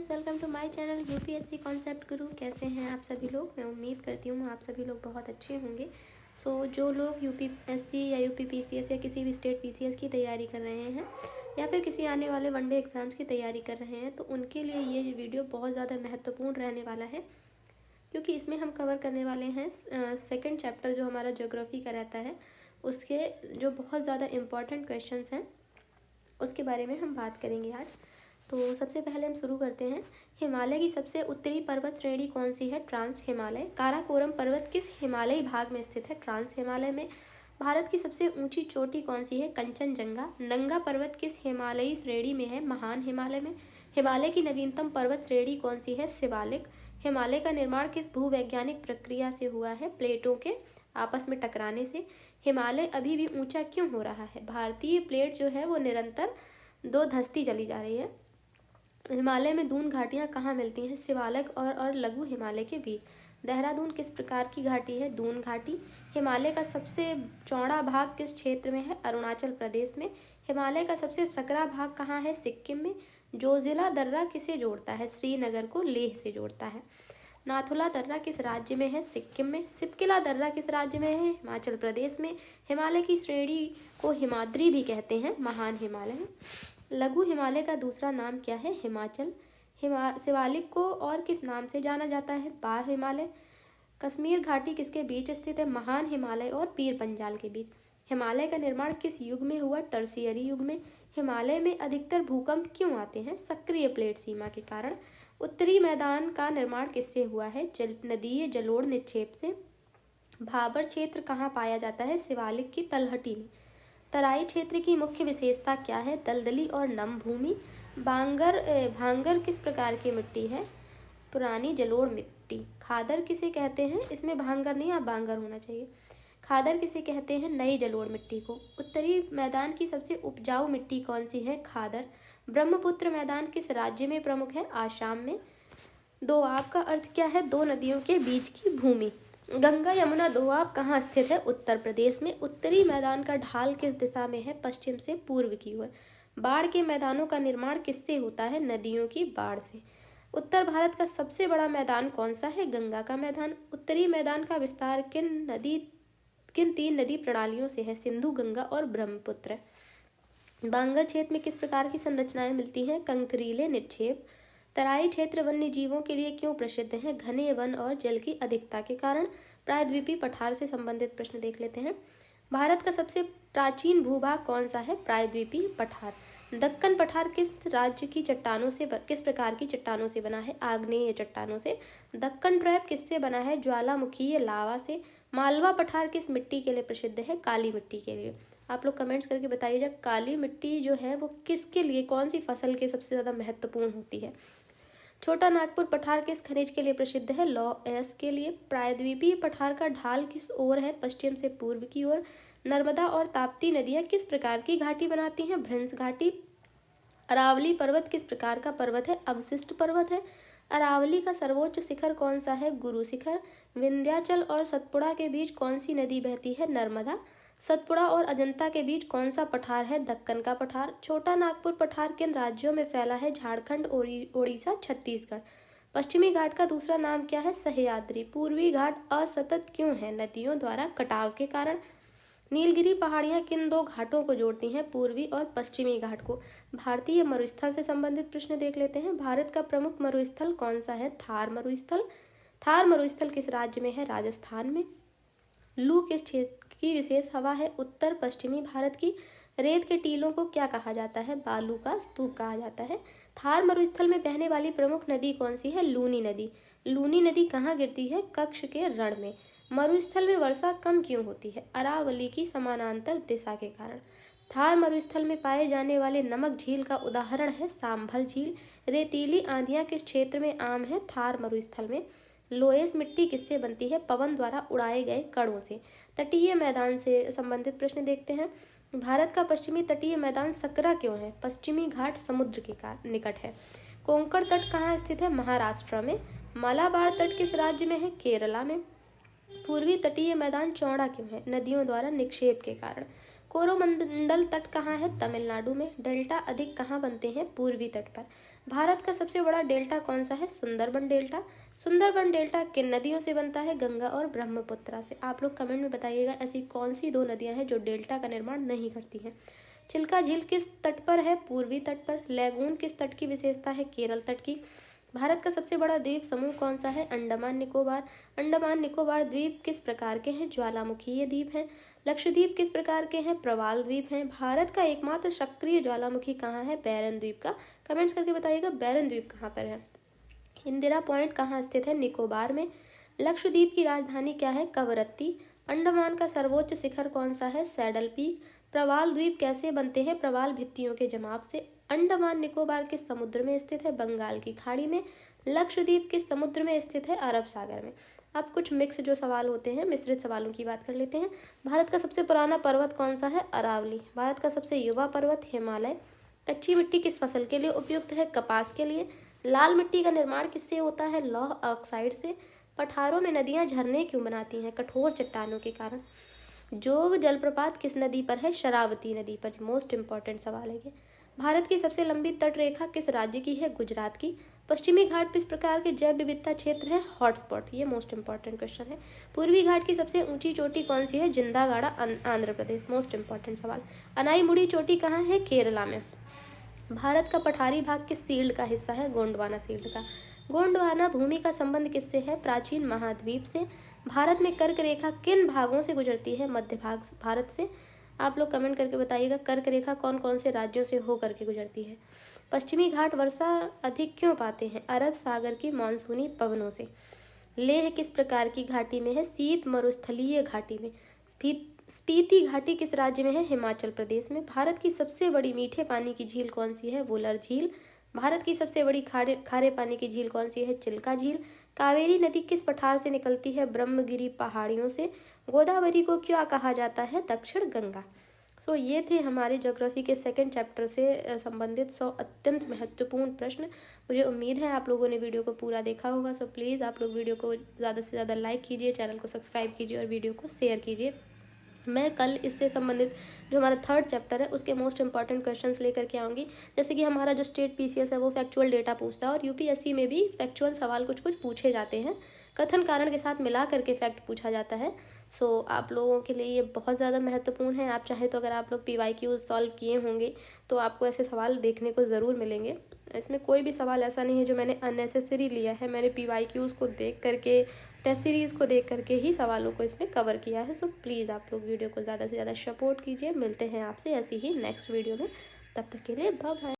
Friends, welcome to my channel UPSC Concept Guru. कैसे हैं आप सभी लोग? मैं उम्मीद करती हूँ आप सभी लोग बहुत अच्छे होंगे। जो लोग यूपीएससी या यूपीपीसीएस या किसी भी स्टेट पीसीएस की तैयारी कर रहे हैं या फिर किसी आने वाले वनडे एग्जाम्स की तैयारी कर रहे हैं, तो उनके लिए ये वीडियो बहुत ज़्यादा महत्वपूर्ण रहने वाला है, क्योंकि इसमें हम कवर करने वाले हैं सेकेंड चैप्टर जो हमारा ज्योग्राफी का रहता है, उसके जो बहुत ज़्यादा इम्पॉर्टेंट क्वेश्चंस हैं उसके बारे में हम बात करेंगे आज। तो सबसे पहले हम शुरू करते हैं। हिमालय की सबसे उत्तरी पर्वत श्रेणी कौन सी है? ट्रांस हिमालय। काराकोरम पर्वत किस हिमालयी भाग में स्थित है? ट्रांस हिमालय में। भारत की सबसे ऊंची चोटी कौन सी है? कंचनजंगा। नंगा पर्वत किस हिमालयी श्रेणी में है? महान हिमालय में। हिमालय की नवीनतम पर्वत श्रेणी कौन सी है? शिवालिक। हिमालय का निर्माण किस भूवैज्ञानिक प्रक्रिया से हुआ है? प्लेटों के आपस में टकराने से। हिमालय अभी भी ऊंचा क्यों हो रहा है? भारतीय प्लेट जो है वो निरंतर दो धंसती चली जा रही है। हिमालय में दून घाटियां कहाँ मिलती हैं? शिवालिक और लघु हिमालय के बीच। देहरादून किस प्रकार की घाटी है? दून घाटी। हिमालय का सबसे चौड़ा भाग किस क्षेत्र में है? अरुणाचल प्रदेश में। हिमालय का सबसे सकरा भाग कहाँ है? सिक्किम में। जोजिला दर्रा किसे जोड़ता है? श्रीनगर को लेह से जोड़ता है। नाथुला दर्रा किस राज्य में है? सिक्किम में। सिपकिला दर्रा किस राज्य में है? हिमाचल प्रदेश में। हिमालय की श्रेणी को हिमाद्री भी कहते हैं, महान हिमालय। लघु हिमालय का दूसरा नाम क्या है? हिमाचल। शिवालिक को और किस नाम से जाना जाता है? बाह्य हिमालय। कश्मीर घाटी किसके बीच स्थित है? महान हिमालय और पीर पंजाल के बीच। हिमालय का निर्माण किस युग में हुआ? टर्शियरी युग में। हिमालय में अधिकतर भूकंप क्यों आते हैं? सक्रिय प्लेट सीमा के कारण। उत्तरी मैदान का निर्माण किससे हुआ है? नदीय जलोढ़ निक्षेप से। भाबर क्षेत्र कहाँ पाया जाता है? शिवालिक की तलहटी में। तराई क्षेत्र की मुख्य विशेषता क्या है? दलदली और नम भूमि। भांगर किस प्रकार की मिट्टी है? पुरानी जलोढ़ मिट्टी। खादर किसे कहते हैं? इसमें भांगर नहीं, आप बांगर होना चाहिए। खादर किसे कहते हैं? नई जलोढ़ मिट्टी को। उत्तरी मैदान की सबसे उपजाऊ मिट्टी कौन सी है? खादर। ब्रह्मपुत्र मैदान किस राज्य में प्रमुख है? आसाम में। दोआब का अर्थ क्या है? दो नदियों के बीच की भूमि। गंगा यमुना दोआब कहाँ स्थित है? उत्तर प्रदेश में। उत्तरी मैदान का ढाल किस दिशा में है? पश्चिम से पूर्व की ओर। बाढ़ के मैदानों का निर्माण किससे होता है? नदियों की बाढ़ से। उत्तर भारत का सबसे बड़ा मैदान कौन सा है? गंगा का मैदान। उत्तरी मैदान का विस्तार किन तीन नदी प्रणालियों से है? सिंधु, गंगा और ब्रह्मपुत्र। बांगर क्षेत्र में किस प्रकार की संरचनाएं मिलती हैं? कंकरीले निक्षेप। तराई क्षेत्र वन्य जीवों के लिए क्यों प्रसिद्ध है? घने वन और जल की अधिकता के कारण। प्रायद्वीपीय पठार से संबंधित प्रश्न देख लेते हैं। भारत का सबसे प्राचीन भूभाग कौन सा है? प्रायद्वीपीय पठार। दक्कन पठार किस राज्य की चट्टानों से किस प्रकार की चट्टानों से बना है? आग्नेय चट्टानों से। दक्कन ट्रैप किससे बना है? ज्वालामुखीय लावा से। मालवा पठार किस मिट्टी के लिए प्रसिद्ध है? काली मिट्टी के लिए। आप लोग कमेंट्स करके बताइएगा, काली मिट्टी जो है वो किसके लिए, कौन सी फसल के सबसे ज़्यादा महत्वपूर्ण होती है? छोटा नागपुर पठार किस खनिज के लिए प्रसिद्ध है? लौह अयस्क के लिए। प्रायद्वीपीय पठार का ढाल किस ओर है? पश्चिम से पूर्व की ओर। नर्मदा और ताप्ती नदियां किस प्रकार की घाटी बनाती हैं? भ्रंश घाटी। अरावली पर्वत किस प्रकार का पर्वत है? अवशिष्ट पर्वत है। अरावली का सर्वोच्च शिखर कौन सा है? गुरु शिखर। विंध्याचल और सतपुड़ा के बीच कौन सी नदी बहती है? नर्मदा। सतपुड़ा और अजंता के बीच कौन सा पठार है? दक्कन का पठार। छोटा नागपुर पठार किन राज्यों में फैला है? झारखंड, ओडिशा, छत्तीसगढ़। पश्चिमी घाट का दूसरा नाम क्या है? सह्याद्री। पूर्वी घाट असतत क्यों है? नदियों द्वारा कटाव के कारण। नीलगिरी पहाड़ियां किन दो घाटों को जोड़ती हैं? पूर्वी और पश्चिमी घाट को। भारतीय मरुस्थल से संबंधित प्रश्न देख लेते हैं। भारत का प्रमुख मरुस्थल कौन सा है? थार मरुस्थल। थार मरुस्थल किस राज्य में है? राजस्थान में। लू किस क्षेत्र की विशेष हवा है? उत्तर पश्चिमी भारत की। रेत के टीलों को क्या कहा जाता है? बालू का स्तूप कहा जाता है। थार मरुस्थल में बहने वाली प्रमुख नदी कौन सी है? लूनी नदी। लूनी नदी कहाँ गिरती है? कच्छ के रण में। मरुस्थल में वर्षा कम क्यों होती है? अरावली की समानांतर दिशा के कारण। थार मरुस्थल में पाए जाने वाले नमक झील का उदाहरण है सांभर झील। रेतीली आंधियां किस क्षेत्र में आम है? थार मरुस्थल में। लोएस मिट्टी किससे बनती है? पवन द्वारा उड़ाए गए कणों से। तटीय मैदान से संबंधित प्रश्न देखते हैं। भारत का पश्चिमी तटीय मैदान सकरा क्यों है? पश्चिमी घाट समुद्र के निकट है। कोंकण तट कहाँ स्थित है? महाराष्ट्र में। मलाबार तट किस राज्य में है? केरला में। पूर्वी तटीय मैदान चौड़ा क्यों है? नदियों द्वारा निक्षेप के कारण। कोरोमंडल तट कहाँ है? तमिलनाडु में। डेल्टा अधिक कहाँ बनते हैं? पूर्वी तट पर। भारत का सबसे बड़ा डेल्टा कौन सा है? सुंदरबन डेल्टा। सुंदरबन डेल्टा किन नदियों से बनता है? गंगा और ब्रह्मपुत्रा से। आप लोग कमेंट में बताइएगा ऐसी कौन सी 2 नदियां हैं जो डेल्टा का निर्माण नहीं करती हैं। चिल्का झील किस तट पर है? पूर्वी तट पर। लैगून किस तट की विशेषता है? केरल तट की। भारत का सबसे बड़ा द्वीप समूह कौन सा है? अंडमान निकोबार। अंडमान निकोबार द्वीप किस प्रकार के हैं? ज्वालामुखीय द्वीप हैं। लक्षद्वीप किस प्रकार के हैं? प्रवाल द्वीप हैं। भारत का एकमात्र सक्रिय ज्वालामुखी कहाँ है? बैरन द्वीप का। कमेंट्स करके बताइएगा बैरन द्वीप कहाँ पर है। इंदिरा पॉइंट कहाँ स्थित है? निकोबार में। लक्षद्वीप की राजधानी क्या है? कवरत्ती। अंडमान का सर्वोच्च शिखर कौन सा है? Saddle peak. प्रवाल द्वीप कैसे बनते हैं? प्रवाल भित्तियों के जमाव से। अंडमान निकोबार किस समुद्र में स्थित है? बंगाल की खाड़ी में। लक्षद्वीप किस समुद्र में स्थित है? अरब सागर में। अब कुछ मिक्स जो सवाल होते हैं, मिश्रित सवालों की बात कर लेते हैं। भारत का सबसे पुराना पर्वत कौन सा है? अरावली। भारत का सबसे युवा पर्वत हिमालय। कच्ची मिट्टी किस फसल के लिए उपयुक्त है? कपास के लिए। लाल मिट्टी का निर्माण किससे होता है? लौह ऑक्साइड से। पठारों में नदियां झरने क्यों बनाती हैं? कठोर चट्टानों के कारण। जोग जलप्रपात किस नदी पर है? शरावती नदी पर। मोस्ट इंपॉर्टेंट सवाल है ये। भारत की सबसे लंबी तट रेखा किस राज्य की है? गुजरात की। पश्चिमी घाट किस प्रकार के जैव विविधता क्षेत्र है? हॉटस्पॉट। ये मोस्ट इंपॉर्टेंट क्वेश्चन है। पूर्वी घाट की सबसे ऊंची चोटी कौन सी है? जिंदागाड़ा आंध्र प्रदेश। मोस्ट इंपॉर्टेंट सवाल। अनाईमुड़ी चोटी कहाँ है? केरला में। भारत का पठारी भाग किस सील्ड का हिस्सा है? गोंडवाना सील्ड का। गोंडवाना भूमि का संबंध किससे है? प्राचीन महाद्वीप से। भारत में कर्क रेखा किन भागों से गुजरती है? मध्य भाग भारत से। आप लोग कमेंट करके बताइएगा कर्क रेखा कौन कौन से राज्यों से होकर के गुजरती है। पश्चिमी घाट वर्षा अधिक क्यों पाते हैं? अरब सागर की मानसूनी पवनों से। लेह किस प्रकार की घाटी में है? शीत मरुस्थलीय घाटी में। स्पीति घाटी किस राज्य में है? हिमाचल प्रदेश में। भारत की सबसे बड़ी मीठे पानी की झील कौन सी है? वुलर झील। भारत की सबसे बड़ी खारे पानी की झील कौन सी है? चिल्का झील। कावेरी नदी किस पठार से निकलती है? ब्रह्मगिरी पहाड़ियों से। गोदावरी को क्या कहा जाता है? दक्षिण गंगा। सो ये थे हमारे ज्योग्राफी के सेकंड चैप्टर से संबंधित 100 अत्यंत महत्वपूर्ण प्रश्न। मुझे उम्मीद है आप लोगों ने वीडियो को पूरा देखा होगा। सो प्लीज़ आप लोग वीडियो को ज़्यादा से ज़्यादा लाइक कीजिए, चैनल को सब्सक्राइब कीजिए और वीडियो को शेयर कीजिए। मैं कल इससे संबंधित जो हमारा थर्ड चैप्टर है उसके मोस्ट इंपॉर्टेंट क्वेश्चंस लेकर के आऊँगी। जैसे कि हमारा जो स्टेट पीसीएस है वो फैक्चुअल डेटा पूछता है और यूपीएससी में भी फैक्चुअल सवाल कुछ कुछ पूछे जाते हैं, कथन कारण के साथ मिला करके फैक्ट पूछा जाता है। सो आप लोगों के लिए ये बहुत ज़्यादा महत्वपूर्ण है। आप चाहें तो अगर आप लोग PYQ सॉल्व किए होंगे तो आपको ऐसे सवाल देखने को ज़रूर मिलेंगे। इसमें कोई भी सवाल ऐसा नहीं है जो मैंने अननेसेसरी लिया है। मैंने PYQs को देख करके, टेस्ट सीरीज़ को देख करके ही सवालों को इसमें कवर किया है। सो प्लीज़ आप लोग वीडियो को ज़्यादा से ज़्यादा सपोर्ट कीजिए। मिलते हैं आपसे ऐसी ही नेक्स्ट वीडियो में। तब तक के लिए बाय बाय।